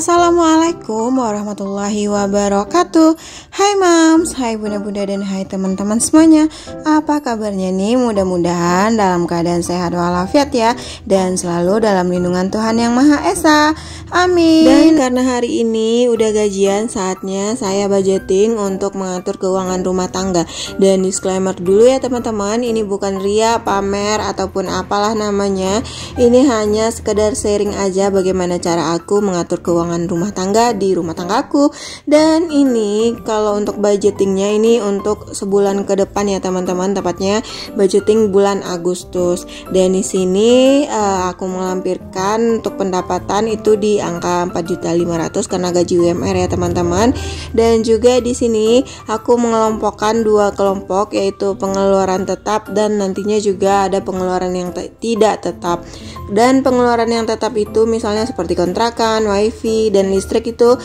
Assalamualaikum warahmatullahi wabarakatuh. Hai mams, hai bunda-bunda dan hai teman-teman semuanya. Apa kabarnya nih? Mudah-mudahan dalam keadaan sehat walafiat ya, dan selalu dalam lindungan Tuhan Yang Maha Esa. Amin. Dan karena hari ini udah gajian, saatnya saya budgeting untuk mengatur keuangan rumah tangga. Dan disclaimer dulu ya teman-teman, ini bukan ria, pamer ataupun apalah namanya. Ini hanya sekedar sharing aja bagaimana cara aku mengatur keuangan rumah tangga di rumah tanggaku. Dan ini kalau untuk budgetingnya ini untuk sebulan ke depan ya teman-teman, tepatnya budgeting bulan Agustus. Dan di sini aku melampirkan untuk pendapatan itu di angka 4.500.000 karena gaji UMR ya teman-teman. Dan juga di sini aku mengelompokkan dua kelompok, yaitu pengeluaran tetap dan nantinya juga ada pengeluaran yang tidak tetap. Dan pengeluaran yang tetap itu misalnya seperti kontrakan, wifi, dan listrik itu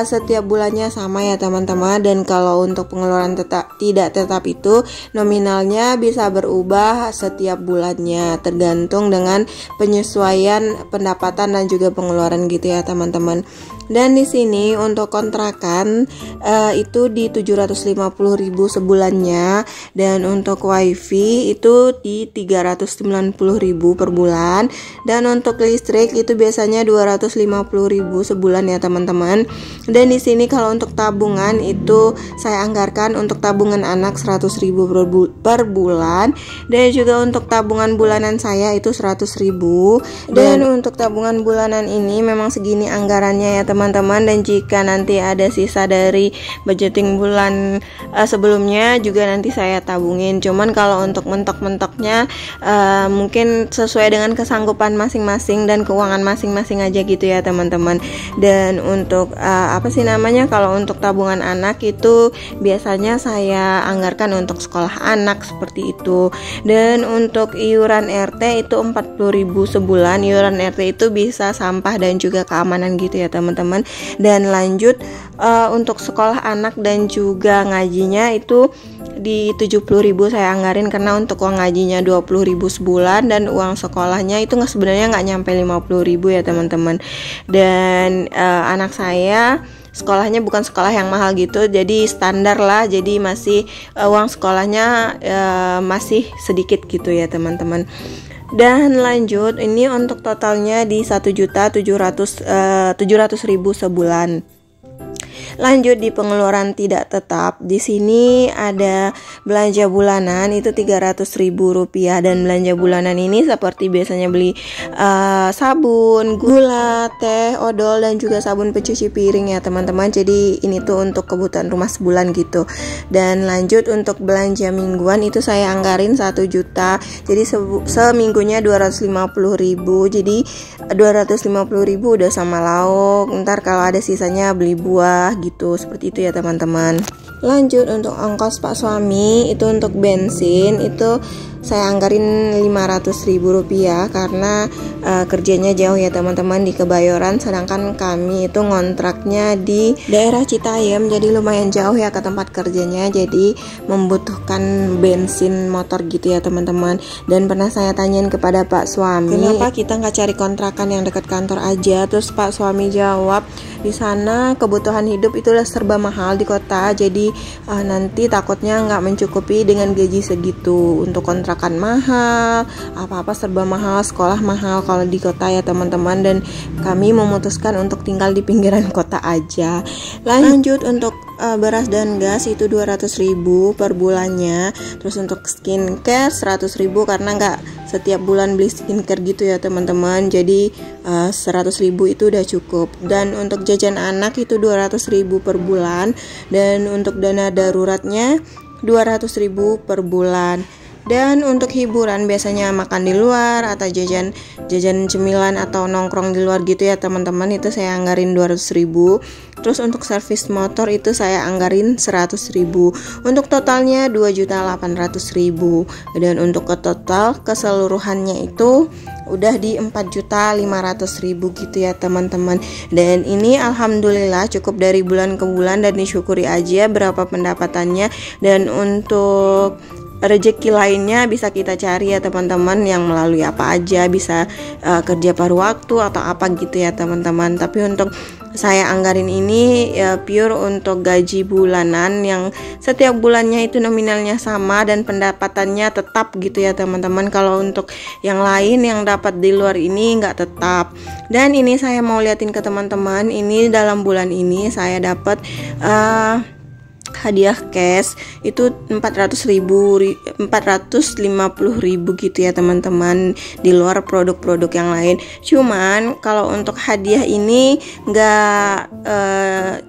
setiap bulannya sama ya teman-teman. Dan kalau untuk pengeluaran tidak tetap itu nominalnya bisa berubah setiap bulannya, tergantung dengan penyesuaian pendapatan dan juga pengeluaran gitu ya teman-teman. Dan di sini untuk kontrakan itu di 750.000 sebulannya, dan untuk wifi itu di 390.000 per bulan, dan untuk listrik itu biasanya 250.000 sebulan ya teman-teman. Dan di sini kalau untuk tabungan itu saya anggarkan untuk tabungan anak 100.000 per bulan, dan juga untuk tabungan bulanan saya itu 100.000. Dan untuk tabungan bulanan ini memang segini anggarannya ya teman-teman, dan jika nanti ada sisa dari budgeting bulan sebelumnya juga nanti saya tabungin. Cuman kalau untuk mentok-mentoknya mungkin sesuai dengan kesanggupan masing-masing dan keuangan masing-masing aja gitu ya teman-teman. Dan untuk kalau untuk tabungan anak itu biasanya saya anggarkan untuk sekolah anak seperti itu. Dan untuk iuran RT itu 40.000 sebulan. Iuran RT itu bisa sampah dan juga keamanan gitu ya teman-teman. Dan lanjut untuk sekolah anak dan juga ngajinya itu di 70.000 saya anggarin, karena untuk uang ngajinya 20.000 sebulan dan uang sekolahnya itu sebenarnya nggak nyampe 50.000 ya teman-teman. Dan anak saya sekolahnya bukan sekolah yang mahal gitu, jadi standar lah, jadi masih uang sekolahnya masih sedikit gitu ya teman-teman. Dan lanjut ini untuk totalnya di 1.700.000 sebulan. Lanjut di pengeluaran tidak tetap. Di sini ada belanja bulanan itu 300.000 rupiah, dan belanja bulanan ini seperti biasanya beli sabun, gula, teh, odol, dan juga sabun pencuci piring ya teman-teman. Jadi ini tuh untuk kebutuhan rumah sebulan gitu. Dan lanjut untuk belanja mingguan itu saya anggarin 1 juta. Jadi seminggunya 250.000. Jadi 250.000 udah sama lauk. Ntar kalau ada sisanya beli buah gitu, seperti itu ya teman-teman. Lanjut untuk ongkos pak suami itu untuk bensin itu saya anggarin 500.000 rupiah karena kerjanya jauh ya teman-teman di Kebayoran, sedangkan kami itu ngontraknya di daerah Citayam, jadi lumayan jauh ya ke tempat kerjanya, jadi membutuhkan bensin motor gitu ya teman-teman. Dan pernah saya tanyain kepada pak suami, kenapa kita nggak cari kontrakan yang dekat kantor aja? Terus pak suami jawab, di sana kebutuhan hidup itu udah serba mahal di kota, jadi nanti takutnya nggak mencukupi dengan gaji segitu. Untuk kontrakan mahal, apa-apa serba mahal, sekolah mahal kalau di kota ya teman-teman. Dan kami memutuskan untuk tinggal di pinggiran kota aja. Lanjut untuk beras dan gas itu 200.000 per bulannya. Terus untuk skincare 100.000 karena nggak setiap bulan beli skincare gitu ya teman-teman. Jadi 100.000 itu udah cukup. Dan untuk jajan anak itu 200.000 per bulan. Dan untuk dana daruratnya 200.000 per bulan. Dan untuk hiburan biasanya makan di luar atau jajan cemilan atau nongkrong di luar gitu ya teman-teman, itu saya anggarin 200.000. Terus untuk servis motor itu saya anggarin 100.000. Untuk totalnya 2.800.000. Dan untuk total keseluruhannya itu udah di 4.500.000 gitu ya teman-teman. Dan ini alhamdulillah cukup dari bulan ke bulan, dan disyukuri aja berapa pendapatannya. Dan untuk rezeki lainnya bisa kita cari ya teman-teman, yang melalui apa aja, bisa kerja paruh waktu atau apa gitu ya teman-teman. Tapi untuk saya anggarin ini ya pure untuk gaji bulanan yang setiap bulannya itu nominalnya sama dan pendapatannya tetap gitu ya teman-teman. Kalau untuk yang lain yang dapat di luar ini nggak tetap. Dan ini saya mau liatin ke teman-teman, ini dalam bulan ini saya dapat hadiah cash itu 450.000 gitu ya teman-teman, di luar produk-produk yang lain. Cuman kalau untuk hadiah ini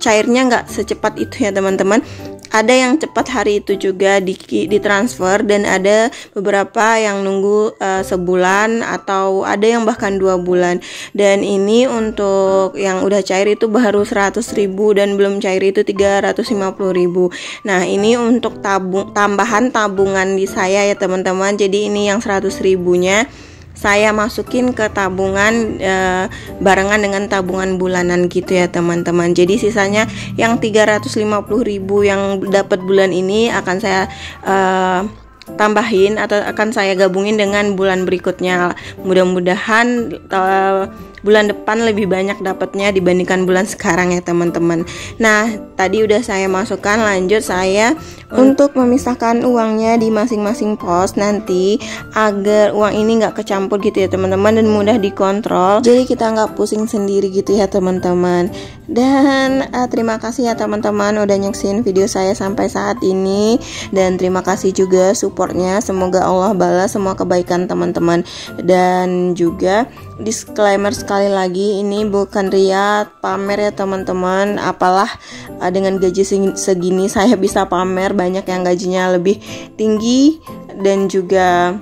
cairnya nggak secepat itu ya teman-teman. Ada yang cepat hari itu juga ditransfer, dan ada beberapa yang nunggu sebulan atau ada yang bahkan 2 bulan. Dan ini untuk yang udah cair itu baru 100.000 dan belum cair itu 350.000. Nah ini untuk tambahan tabungan di saya ya teman-teman. Jadi ini yang 100.000-nya saya masukin ke tabungan barengan dengan tabungan bulanan gitu ya teman-teman. Jadi sisanya yang 350.000 yang dapat bulan ini akan saya tambahin atau akan saya gabungin dengan bulan berikutnya. Mudah-mudahan bulan depan lebih banyak dapatnya dibandingkan bulan sekarang ya teman-teman. Nah tadi udah saya masukkan, lanjut saya untuk memisahkan uangnya di masing-masing pos nanti agar uang ini nggak kecampur gitu ya teman-teman, dan mudah dikontrol, jadi kita nggak pusing sendiri gitu ya teman-teman. Dan terima kasih ya teman-teman udah nyeksin video saya sampai saat ini, dan terima kasih juga supportnya. Semoga Allah balas semua kebaikan teman-teman. Dan juga disclaimer sekali lagi, ini bukan ria pamer ya teman-teman. Apalah dengan gaji segini saya bisa pamer, banyak yang gajinya lebih tinggi dan juga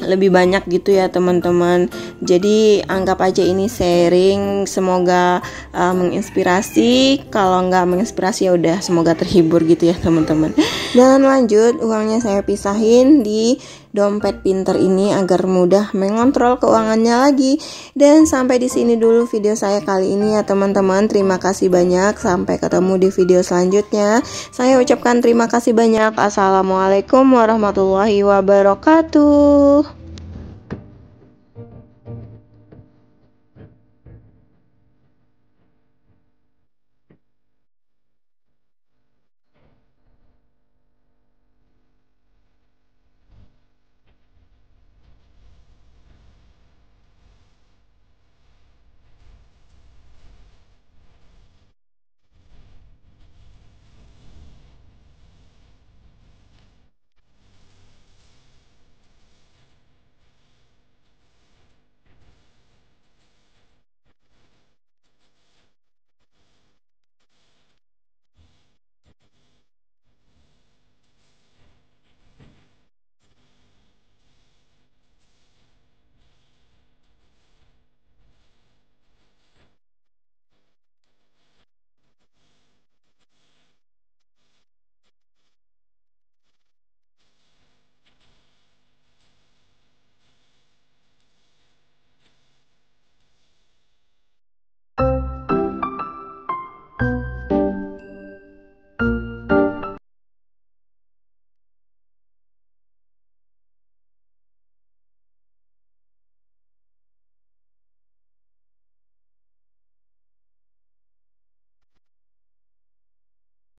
lebih banyak gitu ya teman-teman. Jadi anggap aja ini sharing, semoga menginspirasi. Kalau nggak menginspirasi ya udah, semoga terhibur gitu ya teman-teman. Dan lanjut, uangnya saya pisahin di dompet pinter ini agar mudah mengontrol keuangannya lagi. Dan sampai di sini dulu video saya kali ini ya teman-teman. Terima kasih banyak, sampai ketemu di video selanjutnya. Saya ucapkan terima kasih banyak. Assalamualaikum warahmatullahi wabarakatuh.